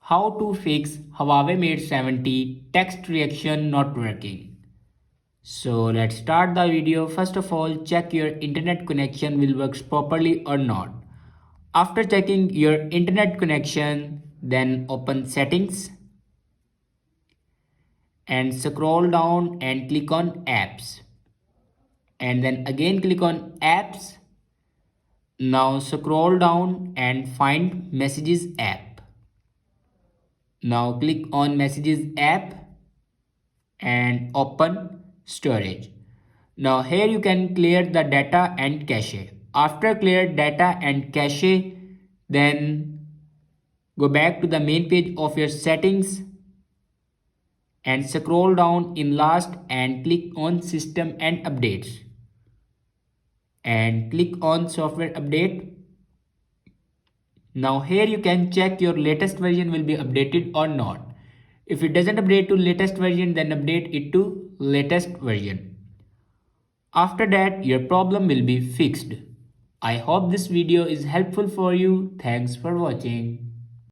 How to fix Huawei Mate 70 text reaction not working. So let's start the video. First of all, check your internet connection will work properly or not. After checking your internet connection, then open settings and scroll down and click on apps. And then again click on apps. Now scroll down and find messages app. Now click on messages app and open storage. Now here you can clear the data and cache. After clear data and cache, then go back to the main page of your settings and scroll down in last and click on system and updates and click on software update. Now here you can check your latest version will be updated or not. If it doesn't update to latest version, then update it to latest version. After that, your problem will be fixed. I hope this video is helpful for you. Thanks for watching.